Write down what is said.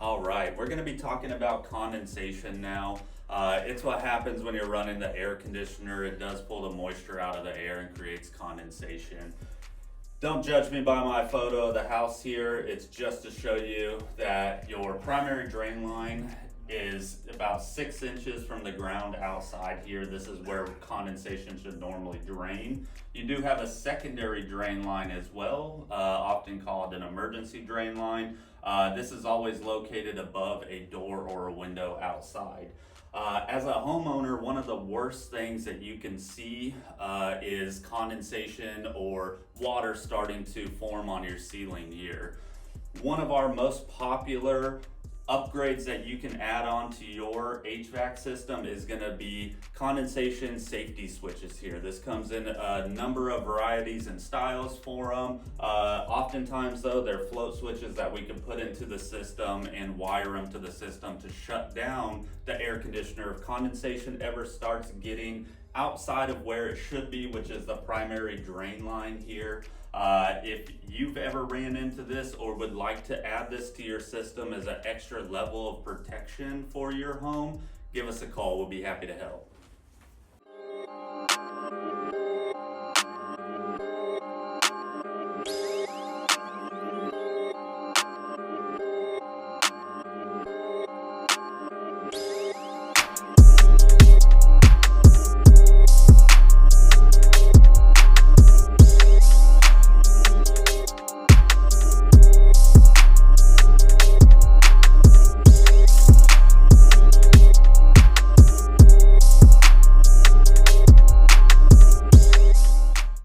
All right, we're going to be talking about condensation now. It's what happens when you're running the air conditioner. It does pull the moisture out of the air and creates condensation. Don't judge me by my photo of the house here. It's just to show you that your primary drain line is about 6 inches from the ground outside here. This is where condensation should normally drain. You do have a secondary drain line as well, often called an emergency drain line. This is always located above a door or a window outside. As a homeowner, one of the worst things that you can see is condensation or water starting to form on your ceiling here. One of our most popular upgrades that you can add on to your HVAC system is going to be condensation safety switches here. This comes in a number of varieties and styles for them. Oftentimes though, they're float switches that we can put into the system and wire them to the system to shut down the air conditioner if condensation ever starts getting outside of where it should be, which is the primary drain line here. If you've ever ran into this or would like to add this to your system as an extra level of protection for your home, give us a call. We'll be happy to help.